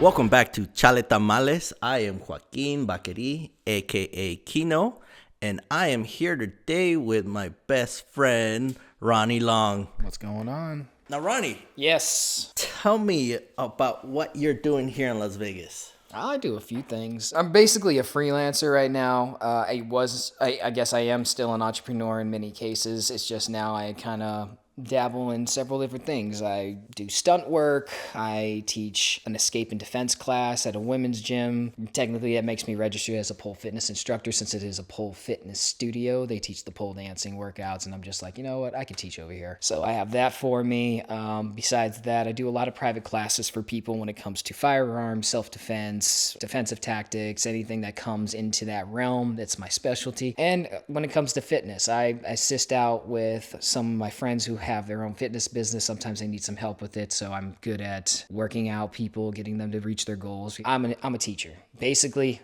Welcome back to Chale Tamales. I am Joaquin Bacquerie, aka Kino, and I am here today with my best friend, Ronnie Long. What's going on? Now, Ronnie, Yes. tell me about what you're doing here in Las Vegas. I do a few things. I'm basically a freelancer right now. I guess I am still an entrepreneur in many cases. It's just now I kind of dabble in several different things. I do stunt work. I teach an escape and defense class at a women's gym. Technically, that makes me registered as a pole fitness instructor since it is a pole fitness studio. They teach the pole dancing workouts, and I'm just like, you know what? I can teach over here. So I have that for me. Besides that, I do a lot of private classes for people when it comes to firearms, self-defense, defensive tactics, anything that comes into that realm. That's my specialty. And when it comes to fitness, I assist out with some of my friends who have their own fitness business. Sometimes they need some help with it, so I'm good at working out people, getting them to reach their goals. I'm a teacher. Basically,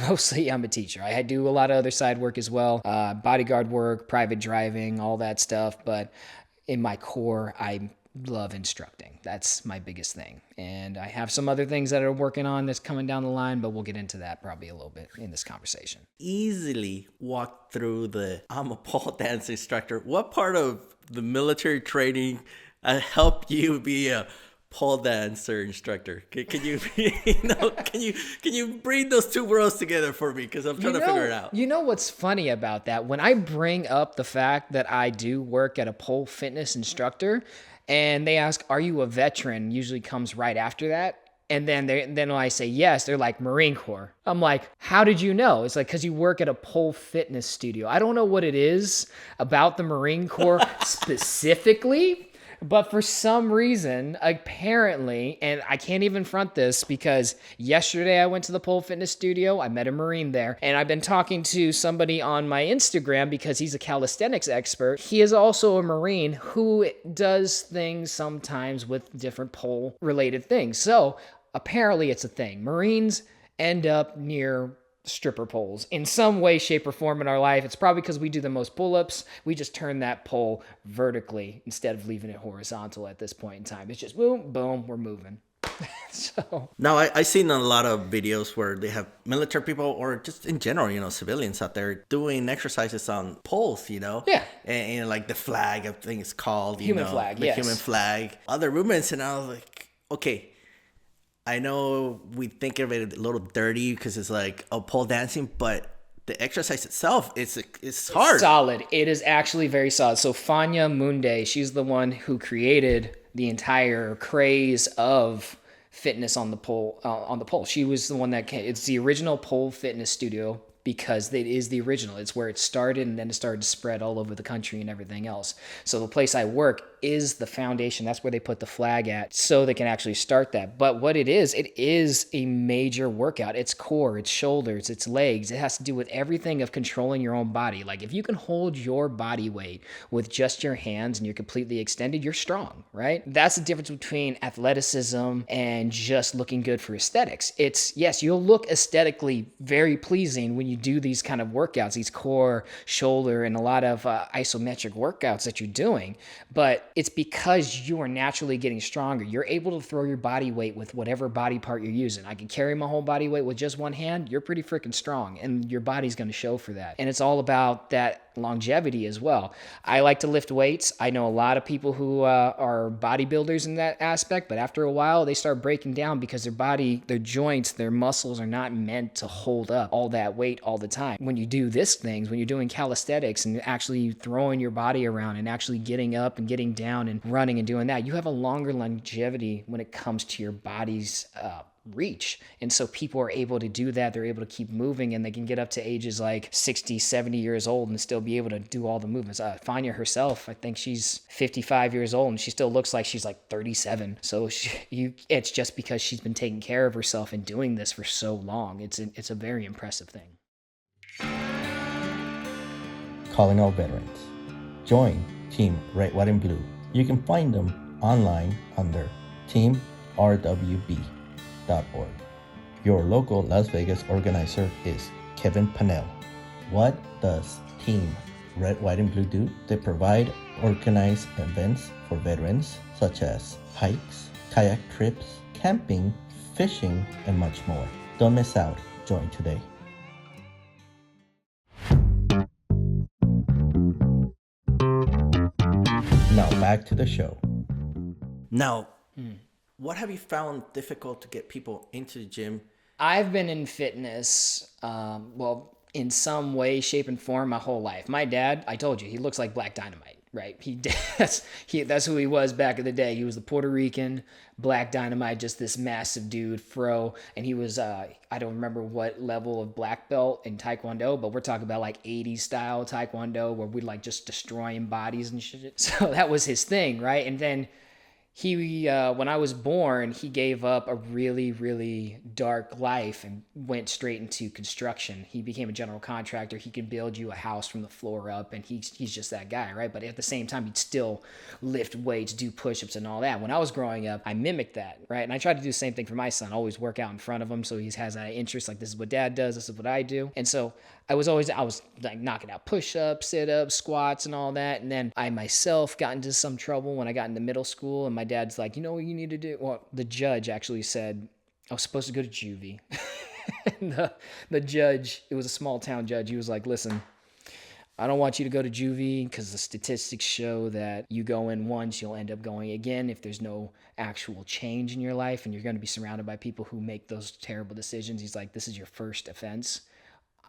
mostly I'm a teacher. I do a lot of other side work as well, bodyguard work, private driving, all that stuff, but in my core, I love instructing. That's my biggest thing. And I have some other things that I'm working on that's coming down the line, but we'll get into that probably a little bit in this conversation. Easily walk through I'm a pole dance instructor. What part of the military training helped you be a pole dancer instructor? Can you, can you bring those two worlds together for me? Because I'm trying to figure it out. You know what's funny about that? When I bring up the fact that I do work at a pole fitness instructor, and they ask, "Are you a veteran?" Usually comes right after that. And then when I say yes, they're like, Marine Corps. I'm like, how did you know? It's like, because you work at a pole fitness studio. I don't know what it is about the Marine Corps specifically, but for some reason, apparently, and I can't even front this because yesterday I went to the pole fitness studio. I met a Marine there, and I've been talking to somebody on my Instagram because he's a calisthenics expert. He is also a Marine who does things sometimes with different pole related things. So apparently it's a thing. Marines end up near stripper poles in some way, shape, or form in our life. It's probably because we do the most pull-ups. We just turn that pole vertically instead of leaving it horizontal at this point in time. It's just boom, boom, we're moving. So Now, I've seen a lot of videos where they have military people or just in general, civilians out there doing exercises on poles, Yeah. And like the flag, I think it's called, Human flag, the yes. human flag, other movements. And I was like, okay, I know we think of it a little dirty because it's like pole dancing, but the exercise itself, it's hard. It's solid. It is actually very solid. So Fanya Munde, she's the one who created the entire craze of fitness on the pole. She was the one that it's the original pole fitness studio because it is the original. It's where it started, and then it started to spread all over the country and everything else. So the place I work is the foundation. That's where they put the flag at so they can actually start that. But what it is a major workout. It's core, it's shoulders, it's legs. It has to do with everything of controlling your own body. Like if you can hold your body weight with just your hands and you're completely extended, you're strong, right? That's the difference between athleticism and just looking good for aesthetics. It's, yes, you'll look aesthetically very pleasing when you do these kind of workouts, these core, shoulder, and a lot of isometric workouts that you're doing, but it's because you are naturally getting stronger. You're able to throw your body weight with whatever body part you're using. I can carry my whole body weight with just one hand. You're pretty freaking strong, and your body's going to show for that. And it's all about that longevity as well. I like to lift weights. I know a lot of people who are bodybuilders in that aspect, but after a while, they start breaking down because their body, their joints, their muscles are not meant to hold up all that weight all the time. When you do this things, when you're doing calisthenics and actually throwing your body around and actually getting up and getting down and running and doing that, you have a longer longevity when it comes to your body's reach. And so people are able to do that. They're able to keep moving, and they can get up to ages like 60, 70 years old and still be able to do all the movements. Fanya herself, I think she's 55 years old and she still looks like she's like 37. So it's just because she's been taking care of herself and doing this for so long. It's a very impressive thing. Calling all veterans. Join Team Red, White, and Blue. You can find them online under teamrwb.org. Your local Las Vegas organizer is Kevin Pannell. What does Team Red, White, and Blue do? They provide organized events for veterans such as hikes, kayak trips, camping, fishing, and much more. Don't miss out. Join today. Now back to the show. Now, what have you found difficult to get people into the gym? I've been in fitness, in some way, shape, and form my whole life. My dad, I told you, he looks like Black Dynamite, right? That's who he was back in the day. He was the Puerto Rican Black Dynamite, just this massive dude, fro. And he was, I don't remember what level of black belt in Taekwondo, but we're talking about like 80s style Taekwondo where we like just destroying bodies and shit. So that was his thing, right? And then he when I was born, he gave up a really, really dark life and went straight into construction. He became a general contractor. He could build you a house from the floor up, and he's just that guy, right? But at the same time, he'd still lift weights, do push-ups and all that. When I was growing up, I mimicked that, right? And I tried to do the same thing for my son, always work out in front of him so he has that interest, like this is what dad does, this is what I do. And so I was like knocking out push-ups, sit-ups, squats, and all that. And then I myself got into some trouble when I got into middle school. And my dad's like, you know what you need to do? Well, the judge actually said I was supposed to go to juvie. And the judge, it was a small town judge. He was like, listen, I don't want you to go to juvie because the statistics show that you go in once, you'll end up going again if there's no actual change in your life. And you're going to be surrounded by people who make those terrible decisions. He's like, this is your first offense.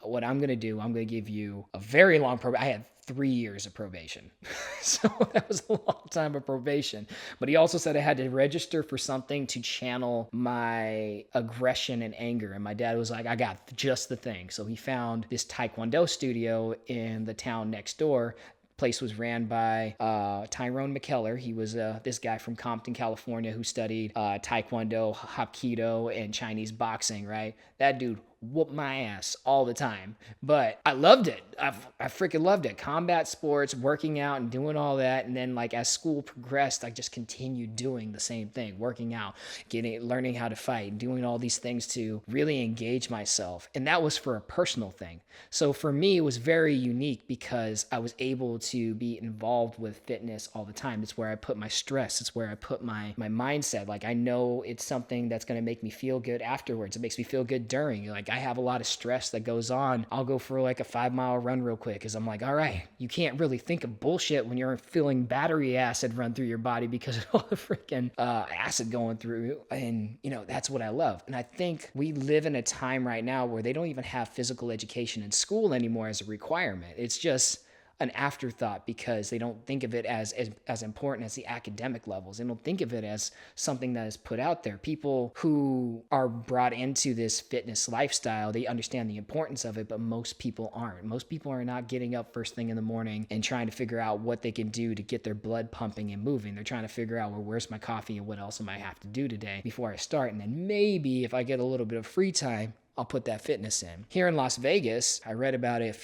What I'm going to do, I'm going to give you a very long probation. I had 3 years of probation. So that was a long time of probation. But he also said I had to register for something to channel my aggression and anger. And my dad was like, I got just the thing. So he found this Taekwondo studio in the town next door. Place was ran by Tyrone McKellar. He was this guy from Compton, California, who studied Taekwondo, Hapkido, and Chinese boxing, right? That dude whooped my ass all the time. But I loved it. I freaking loved it. Combat sports, working out and doing all that. And then like as school progressed, I just continued doing the same thing, working out, learning how to fight, doing all these things to really engage myself. And that was for a personal thing. So for me, it was very unique because I was able to be involved with fitness all the time. It's where I put my stress. It's where I put my mindset. Like I know it's something that's going to make me feel good afterwards. It makes me feel good during. Like I have a lot of stress that goes on. I'll go for like a 5-mile run real quick because I'm like, all right, you can't really think of bullshit when you're feeling battery acid run through your body because of all the freaking acid going through. And, that's what I love. And I think we live in a time right now where they don't even have physical education in school anymore as a requirement. It's just an afterthought because they don't think of it as important as the academic levels. They don't think of it as something that is put out there. People who are brought into this fitness lifestyle, they understand the importance of it, but most people aren't. Most people are not getting up first thing in the morning and trying to figure out what they can do to get their blood pumping and moving. They're trying to figure out, well, where's my coffee and what else am I have to do today before I start? And then maybe if I get a little bit of free time, I'll put that fitness in. Here in Las Vegas, I read about it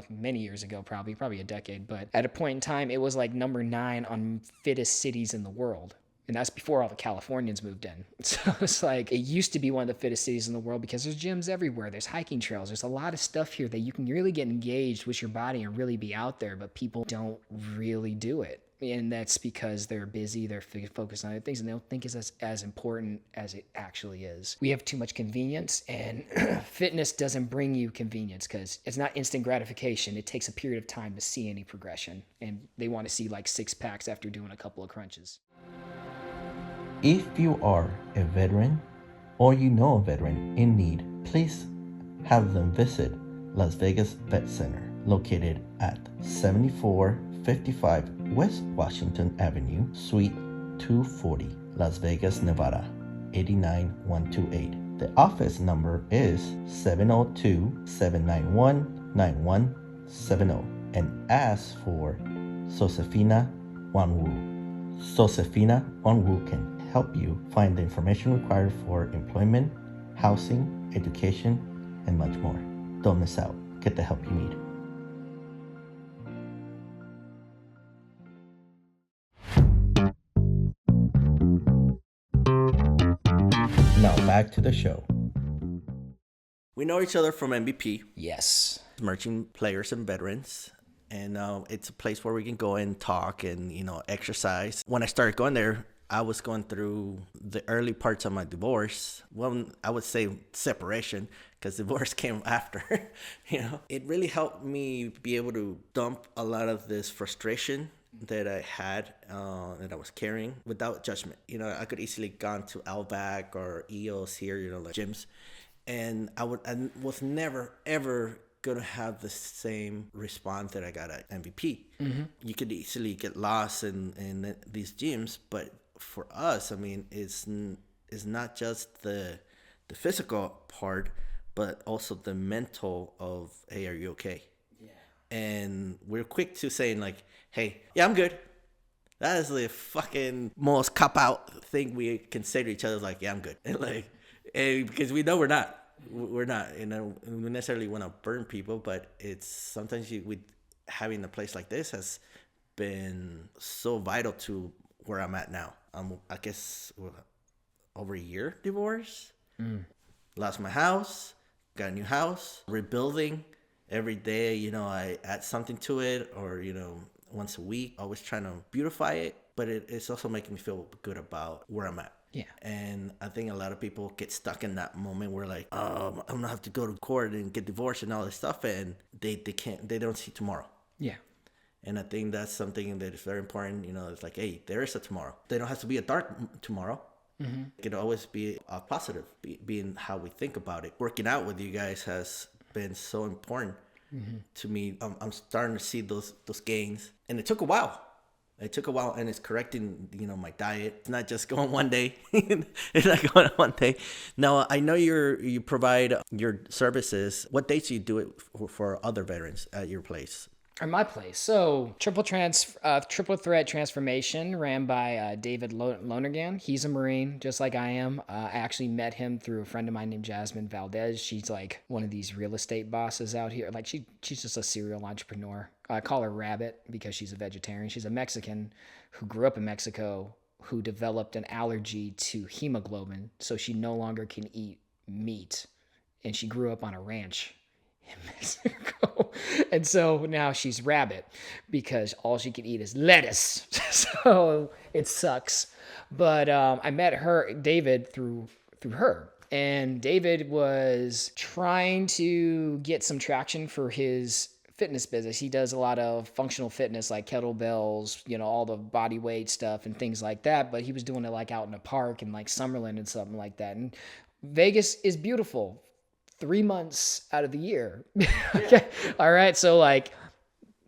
many years ago, probably a decade, but at a point in time, it was like number 9 on fittest cities in the world. And that's before all the Californians moved in. So it's like, it used to be one of the fittest cities in the world because there's gyms everywhere. There's hiking trails. There's a lot of stuff here that you can really get engaged with your body and really be out there, but people don't really do it. And that's because they're busy, they're focused on other things, and they don't think it's as important as it actually is. We have too much convenience, and fitness doesn't bring you convenience because it's not instant gratification. It takes a period of time to see any progression, and they want to see like 6 packs after doing a couple of crunches. If you are a veteran or you know a veteran in need, please have them visit Las Vegas Vet Center, located at 7455 West Washington Avenue, Suite 240, Las Vegas, Nevada, 89128. The office number is 702-791-9170 and ask for Josefina Wanwu. Josefina Wanwu can help you find the information required for employment, housing, education, and much more. Don't miss out. Get the help you need. Now back to the show. We know each other from MVP, Yes. Emerging Players and Veterans, and it's a place where we can go and talk and exercise. When I started going there, I was going through the early parts of my divorce. Well, I would say separation, because divorce came after. It really helped me be able to dump a lot of this frustration that I had, that I was carrying, without judgment. I could easily gone to Outback or EOS here, like gyms, and I was never ever gonna have the same response that I got at MVP. You could easily get lost in these gyms, but for us, I mean, it's not just the physical part, but also the mental of, hey, are you okay? Yeah. And we're quick to saying like, hey, yeah, I'm good. That is the fucking most cop out thing we can say to each other. Like, yeah, I'm good. And because we know we're not. We necessarily want to burn people, but it's sometimes having a place like this has been so vital to where I'm at now. I guess over a year divorce. Lost my house, got a new house, rebuilding every day. I add something to it, or once a week, always trying to beautify it. But it's also making me feel good about where I'm at. Yeah. And I think a lot of people get stuck in that moment where like, I'm gonna have to go to court and get divorced and all this stuff, and they don't see tomorrow. Yeah. And I think that's something that is very important. It's like, hey, there is a tomorrow. They don't have to be a dark tomorrow. It could always be a positive, being how we think about it. Working out with you guys has been so important to me. I'm starting to see those gains, and it took a while. And it's correcting, my diet. It's not just going one day. It's not going one day. Now, I know you provide your services. What dates do you do it for other veterans at your place? Or my place. So triple threat transformation ran by David Lonergan. He's a Marine, just like I am. I actually met him through a friend of mine named Jasmine Valdez. She's like one of these real estate bosses out here. Like she's just a serial entrepreneur. I call her Rabbit because she's a vegetarian. She's a Mexican who grew up in Mexico, who developed an allergy to hemoglobin, so she no longer can eat meat. And she grew up on a ranch in Mexico. And so now she's Rabbit because all she can eat is lettuce. So it sucks. But I met David, through her. And David was trying to get some traction for his fitness business. He does a lot of functional fitness, like kettlebells, all the body weight stuff and things like that. But he was doing it like out in a park in like Summerlin and something like that. And Vegas is beautiful 3 months out of the year. Okay. All right. So like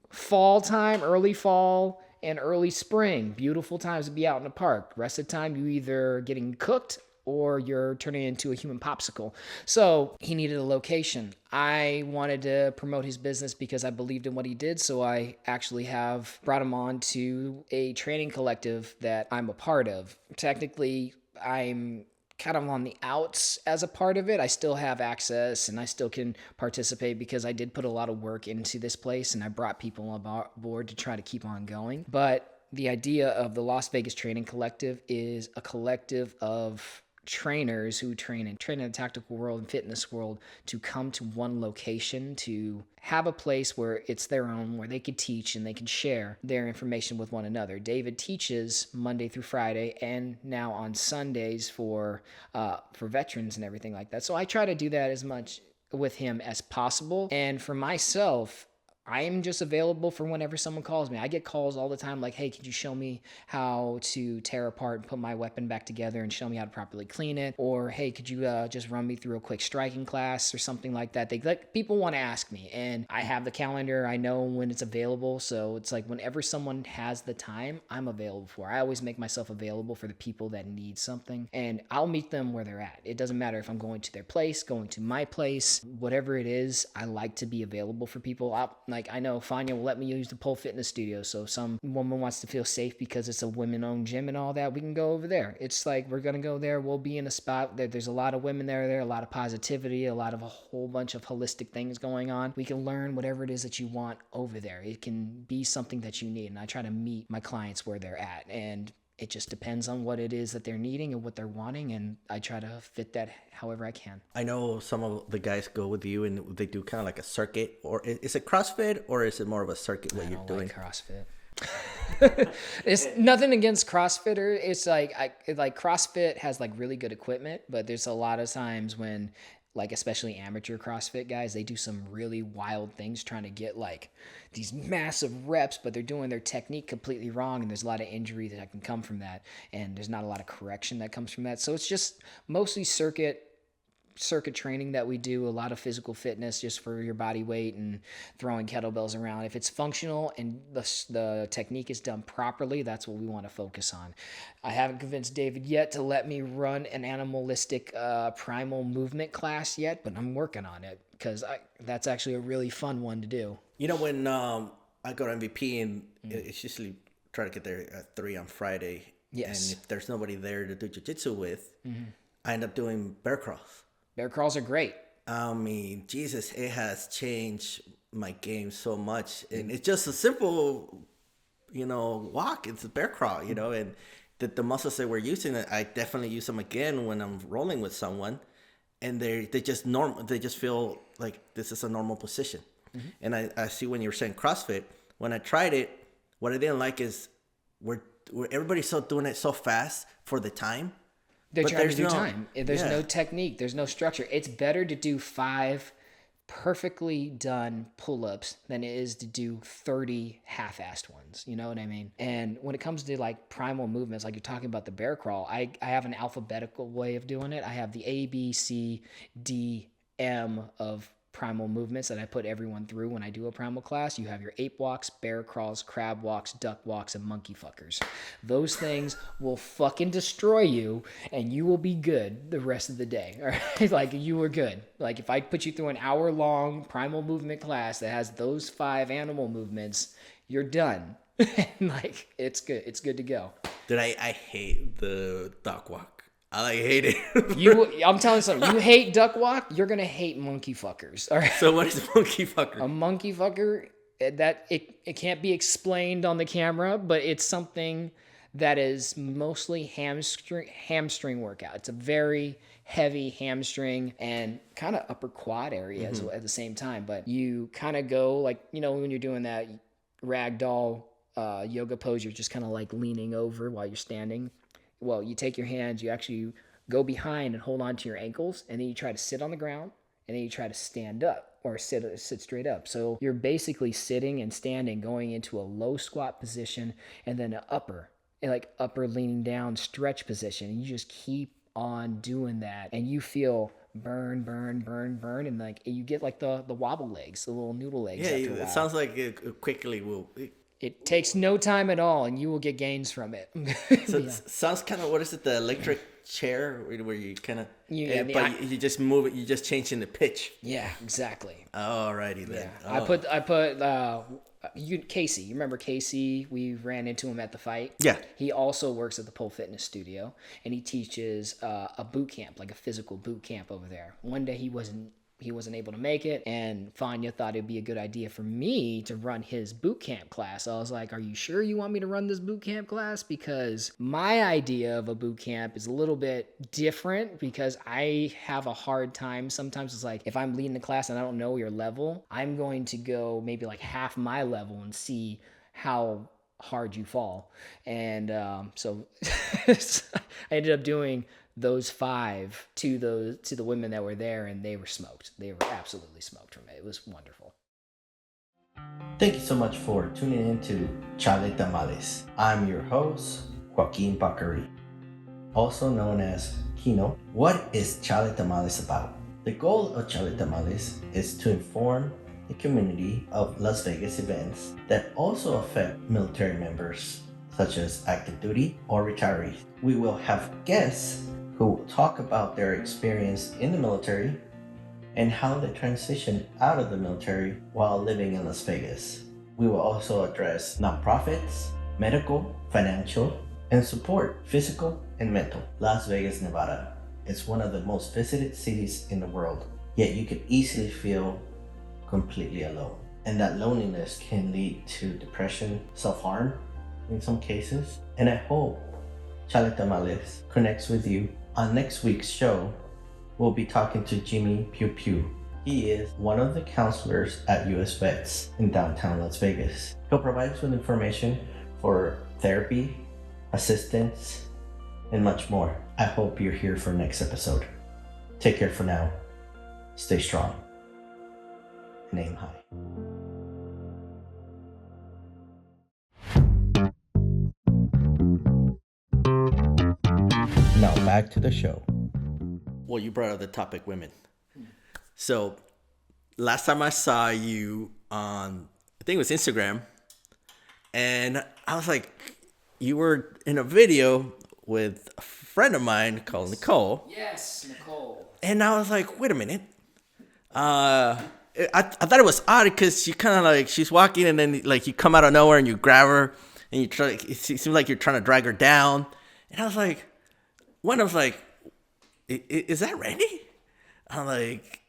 fall time, early fall and early spring, beautiful times to be out in the park. Rest of the time, you either getting cooked or you're turning into a human popsicle. So he needed a location. I wanted to promote his business because I believed in what he did. So I actually have brought him on to a training collective that I'm a part of. Technically, I'm kind of on the outs as a part of it. I still have access and I still can participate because I did put a lot of work into this place and I brought people on board to try to keep on going. But the idea of the Las Vegas Training Collective is a collective of trainers who train in the tactical world and fitness world to come to one location to have a place where it's their own, where they could teach and they can share their information with one another. David teaches Monday through Friday and now on Sundays for veterans and everything like that. So I try to do that as much with him as possible. And for myself, I am just available for whenever someone calls me. I get calls all the time like, hey, could you show me how to tear apart and put my weapon back together and show me how to properly clean it? Or, hey, could you just run me through a quick striking class or something like that? People want to ask me, and I have the calendar. I know when it's available. So it's like whenever someone has the time, I'm available for. I always make myself available for the people that need something, and I'll meet them where they're at. It doesn't matter if I'm going to their place, going to my place, whatever it is, I like to be available for people. Like I know Fanya will let me use the pole fitness studio. So if some woman wants to feel safe because it's a women-owned gym and all that, we can go over there. It's like we're going to go there. We'll be in a spot that there's a lot of women there, a lot of positivity, a whole bunch of holistic things going on. We can learn whatever it is that you want over there. It can be something that you need. And I try to meet my clients where they're at. And it just depends on what it is that they're needing and what they're wanting, and I try to fit that however I can. I know some of the guys go with you and they do kind of like a circuit, or is it CrossFit or is it more of a circuit what you're doing? Like CrossFit. It's nothing against CrossFitter. It's like CrossFit has like really good equipment, but there's a lot of times when like especially amateur CrossFit guys, they do some really wild things trying to get like these massive reps, but they're doing their technique completely wrong, and there's a lot of injury that can come from that, and there's not a lot of correction that comes from that. So it's just mostly circuit training that we do, a lot of physical fitness just for your body weight and throwing kettlebells around. If it's functional and the technique is done properly, that's what we want to focus on. I haven't convinced David yet to let me run an animalistic primal movement class yet, but I'm working on it because that's actually a really fun one to do. You know, when I go to MVP and it's usually try to get there at 3 on Friday. Yes. And if there's nobody there to do jiu-jitsu with, I end up doing bear crawls. Bear crawls are great. I mean, Jesus, it has changed my game so much. And it's just a simple, walk. It's a bear crawl, and the muscles that we're using, I definitely use them again when I'm rolling with someone. And they just they just feel like this is a normal position. And I see when you were saying CrossFit, when I tried it, what I didn't like is we're everybody's so doing it so fast for the time. They're trying to do time. There's no technique. There's no structure. It's better to do 5 perfectly done pull-ups than it is to do 30 half-assed ones. You know what I mean? And when it comes to like primal movements, like you're talking about the bear crawl, I have an alphabetical way of doing it. I have the A, B, C, D, M of primal movements that I put everyone through when I do a primal class. You have your ape walks, bear crawls, crab walks, duck walks, and monkey fuckers. Those things will fucking destroy you, and you will be good the rest of the day. All right? Like, you were good. Like, if I put you through an hour-long primal movement class that has those 5 animal movements, you're done. Like, it's good. It's good to go. Dude, I hate the duck walk. I hate it. I'm telling you something. You hate duck walk, you're gonna hate monkey fuckers. All right. So what is monkey fucker? A monkey fucker, that it can't be explained on the camera, but it's something that is mostly hamstring workout. It's a very heavy hamstring and kind of upper quad area at the same time. But you kind of go like, when you're doing that ragdoll yoga pose, you're just kind of like leaning over while you're standing. Well, you take your hands, you actually go behind and hold on to your ankles, and then you try to sit on the ground, and then you try to stand up or sit straight up. So you're basically sitting and standing, going into a low squat position, and then an upper leaning down stretch position. And you just keep on doing that, and you feel burn, and like you get like the wobble legs, the little noodle legs. Yeah, it sounds like it quickly will. It takes no time at all, and you will get gains from it. So it sounds kind of, what is it, the electric chair where you kind of, you just move it, you just changing the pitch. Yeah, exactly. Alrighty then. Yeah. Oh. I put Casey. You remember Casey? We ran into him at the fight. Yeah. He also works at the Pole Fitness Studio, and he teaches a boot camp, like a physical boot camp over there. One day he wasn't able to make it, and Fanya thought it'd be a good idea for me to run his boot camp class. I was like, are you sure you want me to run this boot camp class? Because my idea of a boot camp is a little bit different, because I have a hard time. Sometimes it's like, if I'm leading the class and I don't know your level, I'm going to go maybe like half my level and see how hard you fall. And so I ended up doing those 5 to the women that were there, and they were smoked. They were absolutely smoked from it. It was wonderful. Thank you so much for tuning in to Chale Tamales. I'm your host, Joaquin Bacquerie, also known as Kino. What is Chale Tamales about? The goal of Chale Tamales is to inform the community of Las Vegas events that also affect military members, such as active duty or retirees. We will have guests who will talk about their experience in the military and how they transitioned out of the military while living in Las Vegas. We will also address nonprofits, medical, financial, and support physical and mental. Las Vegas, Nevada is one of the most visited cities in the world, yet you could easily feel completely alone. And that loneliness can lead to depression, self-harm in some cases. And I hope Chale Tamales connects with you. On next week's show, we'll be talking to Jimmy Pew Pew. He is one of the counselors at US Vets in downtown Las Vegas. He'll provide us with information for therapy, assistance, and much more. I hope you're here for next episode. Take care for now. Stay strong and aim high. Now back to the show. Well, you brought up the topic women. So last time I saw you on, I think it was Instagram, and I was like, you were in a video with a friend of mine called Nicole. Yes, Nicole. And I was like, wait a minute. I thought it was odd because she kind of like, she's walking and then like you come out of nowhere and you grab her and you try, it seems like you're trying to drag her down. And I was like, is that Randy? I'm like,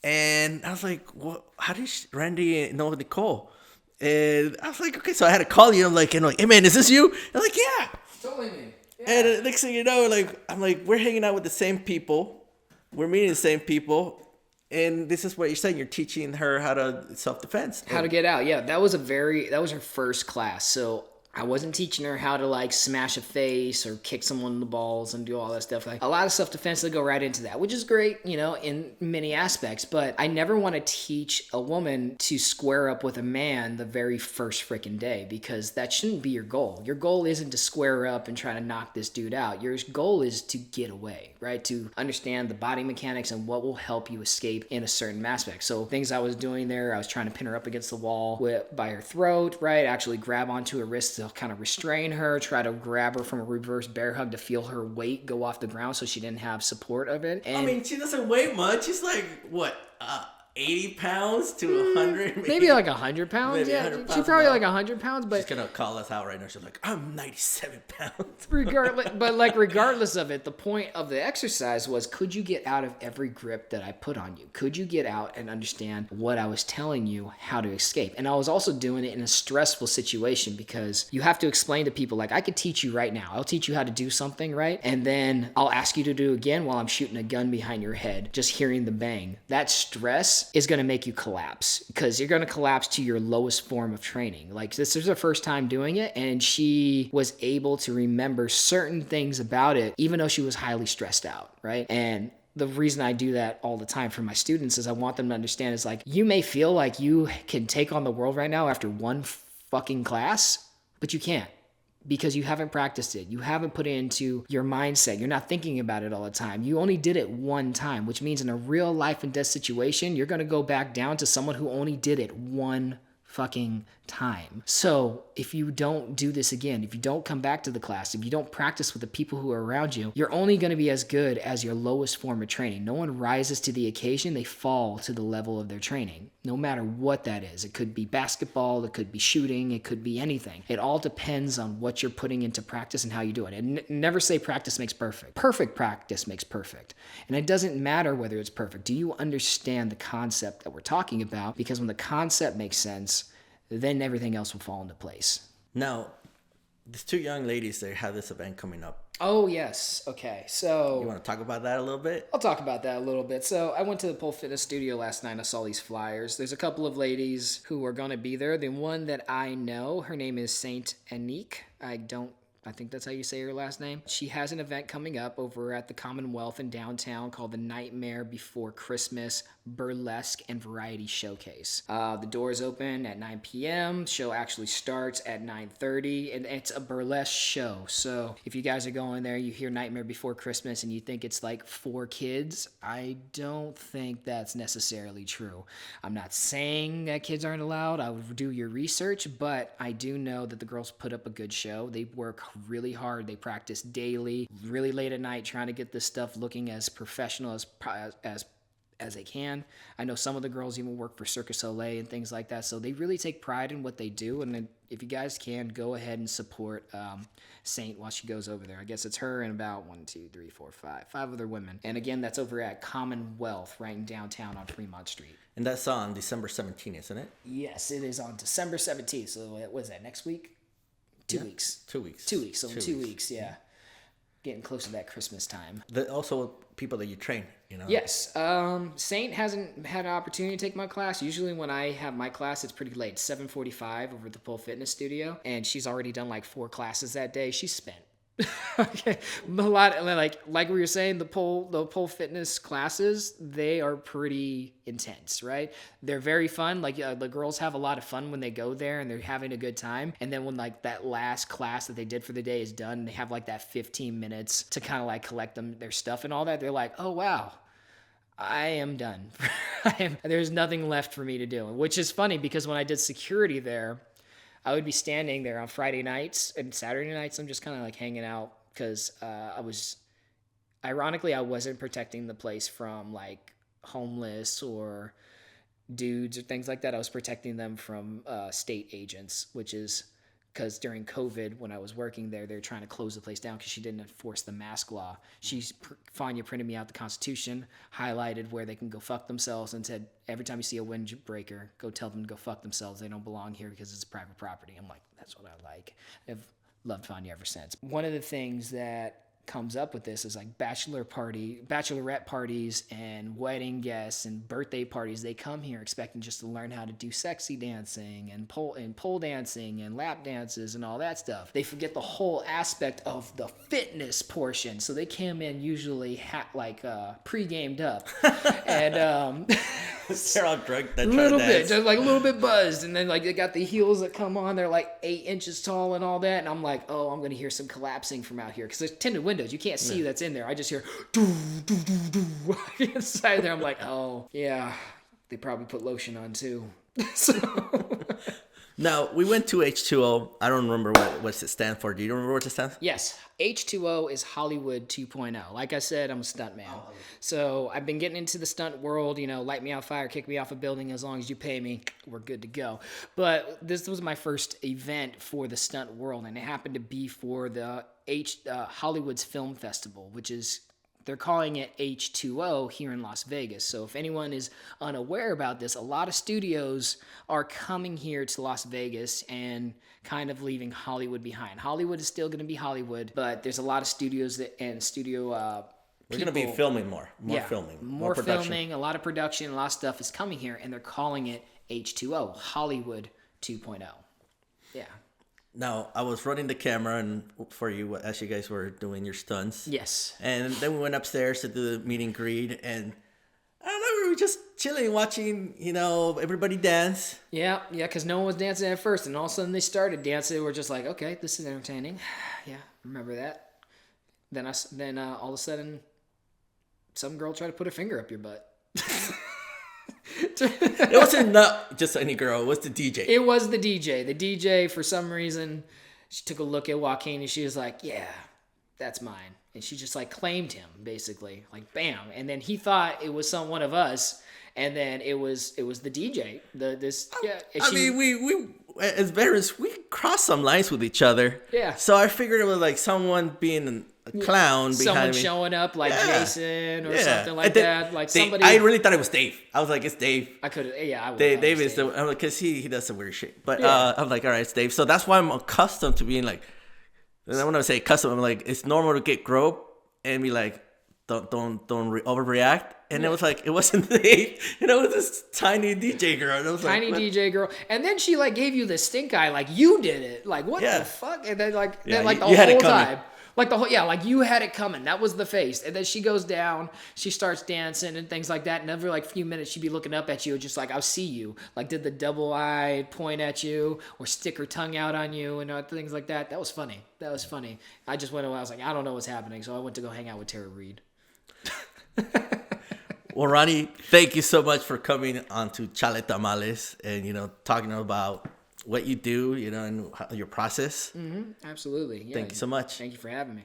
and I was like, well, how did Randy know Nicole? And I was like, okay, so I had to call you. I'm like, and like, hey man, is this you? I'm like, yeah. Totally me. Yeah. And next thing you know, like, I'm like, we're hanging out with the same people. We're meeting the same people. And this is what you're saying. You're teaching her how to self-defense. How to get out. Yeah, that was her first class. So I wasn't teaching her how to like smash a face or kick someone in the balls and do all that stuff. Like a lot of self-defense, they go right into that, which is great, you know, in many aspects. But I never want to teach a woman to square up with a man the very first freaking day, because that shouldn't be your goal. Your goal isn't to square up and try to knock this dude out. Your goal is to get away, right? To understand the body mechanics and what will help you escape in a certain aspect. So things I was doing there, I was trying to pin her up against the wall by her throat, right? Actually grab onto her wrist to kind of restrain her, try to grab her from a reverse bear hug to feel her weight go off the ground so she didn't have support of it. And I mean, she doesn't weigh much. She's like, what, 80 pounds to 100? Maybe like 100 pounds. Maybe yeah, 100 pounds she's probably like 100 pounds. But she's going to call us out right now. She's like, I'm 97 pounds. Regardless of it, the point of the exercise was, could you get out of every grip that I put on you? Could you get out and understand what I was telling you, how to escape? And I was also doing it in a stressful situation, because you have to explain to people, like, I could teach you right now. I'll teach you how to do something, right? And then I'll ask you to do again while I'm shooting a gun behind your head, just hearing the bang. That stress is going to make you collapse, because you're going to collapse to your lowest form of training. Like, this is her first time doing it, and she was able to remember certain things about it, even though she was highly stressed out, right? And the reason I do that all the time for my students is I want them to understand is, like, you may feel like you can take on the world right now after one fucking class, but you can't. Because you haven't practiced it. You haven't put it into your mindset. You're not thinking about it all the time. You only did it one time, which means in a real life and death situation, you're going to go back down to someone who only did it one fucking time. So if you don't do this again, if you don't come back to the class, if you don't practice with the people who are around you, you're only going to be as good as your lowest form of training. No one rises to the occasion. They fall to the level of their training, no matter what that is. It could be basketball, it could be shooting, it could be anything. It all depends on what you're putting into practice and how you do it. And never say practice makes perfect. Perfect practice makes perfect. And it doesn't matter whether it's perfect. Do you understand the concept that we're talking about? Because when the concept makes sense, then everything else will fall into place. Now, there's two young ladies that have this event coming up. Oh, yes. Okay, so... You want to talk about that a little bit? I'll talk about that a little bit. So I went to the pole fitness studio last night. I saw these flyers. There's a couple of ladies who are going to be there. The one that I know, her name is Saint Anique. I think that's how you say her last name. She has an event coming up over at the Commonwealth in downtown called the Nightmare Before Christmas Burlesque and Variety Showcase. The doors open at 9 p.m. Show actually starts at 9:30, and it's a burlesque show. So if you guys are going there, you hear Nightmare Before Christmas, and you think it's like for kids, I don't think that's necessarily true. I'm not saying that kids aren't allowed. I would do your research, but I do know that the girls put up a good show. They work really hard. They practice daily, really late at night, trying to get this stuff looking as professional as they can. I know some of the girls even work for Circus Soleil and things like that, so they really take pride in what they do. And then if you guys can, go ahead and support Saint while she goes over there. I guess it's her and about 5 other women. And again, that's over at Commonwealth, right in downtown on Fremont Street. And that's on December 17th, isn't it? Yes, it is on December 17th. So what is that, next week? 2 weeks. 2 weeks. 2 weeks. So 2 weeks, yeah. getting close to that Christmas time. Also people that you train, you know. Yes. Saint hasn't had an opportunity to take my class. Usually when I have my class, it's pretty late, 7:45 over at the Pole Fitness Studio, and she's already done like 4 classes that day. She's spent. Okay, a lot like we were saying, the pole fitness classes, they are pretty intense, right? They're very fun. Like the girls have a lot of fun when they go there and they're having a good time. And then when like that last class that they did for the day is done, they have like that 15 minutes to kind of like collect their stuff and all that. They're like, oh wow, I am done. There's nothing left for me to do, which is funny because when I did security there, I would be standing there on Friday nights and Saturday nights. I'm just kind of like hanging out because I wasn't protecting the place from like homeless or dudes or things like that. I was protecting them from state agents, which is because during COVID, when I was working there, they were trying to close the place down because she didn't enforce the mask law. Fania printed me out the Constitution, highlighted where they can go fuck themselves, and said, every time you see a windbreaker, go tell them to go fuck themselves. They don't belong here because it's private property. I'm like, that's what I like. I've loved Fania ever since. One of the things that comes up with this is like bachelorette parties and wedding guests and birthday parties. They come here expecting just to learn how to do sexy dancing and pole dancing and lap dances and all that stuff. They forget the whole aspect of the fitness portion. So they come in usually pre-gamed up and they're all drunk. A little bit, just like a little bit buzzed, and then like they got the heels that come on. They're like 8 inches tall and all that, and I'm like, oh, I'm gonna hear some collapsing from out here because there's tinted windows. You can't see that's in there. I just hear doo doo doo doo inside there. I'm like, oh yeah, they probably put lotion on too. So. Now, we went to H2O. I don't remember what's it stand for. Do you remember what it stands for? Yes. H2O is Hollywood 2.0. Like I said, I'm a stunt man. So I've been getting into the stunt world, light me on fire, kick me off a building. As long as you pay me, we're good to go. But this was my first event for the stunt world, and it happened to be for the Hollywood's Film Festival, which is... they're calling it H2O here in Las Vegas. So if anyone is unaware about this, a lot of studios are coming here to Las Vegas and kind of leaving Hollywood behind. Hollywood is still going to be Hollywood, but there's a lot of studios and studio we're going to be filming more filming, more filming, a lot of production, a lot of stuff is coming here, and they're calling it H2O, Hollywood 2.0. Yeah. Now, I was running the camera and for you as you guys were doing your stunts. Yes. And then we went upstairs to do the meet and greet, and I don't know, we were just chilling, watching, everybody dance. Yeah, because no one was dancing at first, and all of a sudden they started dancing. We're just like, okay, this is entertaining. Yeah, remember that. Then all of a sudden, some girl tried to put her finger up your butt. It wasn't not just any girl. It was the DJ. It was the DJ. The DJ, for some reason, she took a look at Joaquin and she was like, yeah, that's mine. And she just like claimed him, basically, like bam. And then he thought it was one of us, and then it was the DJ. We as veterans, we crossed some lines with each other. Yeah. So I figured it was like someone being a clown behind someone me. showing up like Jason or something like that. Like somebody. I really thought it was Dave. I was like, it's Dave. I could. Yeah, I would. Dave is the. I'm like, because he does some weird shit. But I'm like, all right, it's Dave. So that's why I'm accustomed to being like. And when I say accustomed, I'm like, it's normal to get groped and be like, don't overreact. And it was like, it wasn't Dave. It was this tiny DJ girl. And I was DJ girl. And then she like gave you the stink eye, like you did it. Like what the fuck? And then the whole time. Like you had it coming. That was the face. And then she goes down, she starts dancing and things like that. And every like few minutes she'd be looking up at you, just like, I'll see you. Like did the double eye point at you or stick her tongue out on you and things like that. That was funny. I just went away. I was like, I don't know what's happening. So I went to go hang out with Tara Reid. Well, Ronnie, thank you so much for coming on to Chale Tamales and, talking about what you do, and your process. Mm-hmm. Absolutely. Yeah. Thank you so much. Thank you for having me.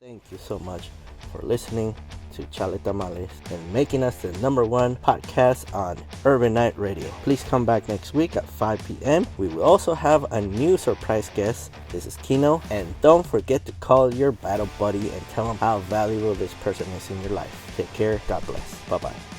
Thank you so much for listening to Chale Tamales and making us the #1 podcast on Urban Night Radio. Please come back next week at 5 p.m. We will also have a new surprise guest. This is Kino. And don't forget to call your battle buddy and tell him how valuable this person is in your life. Take care. God bless. Bye-bye.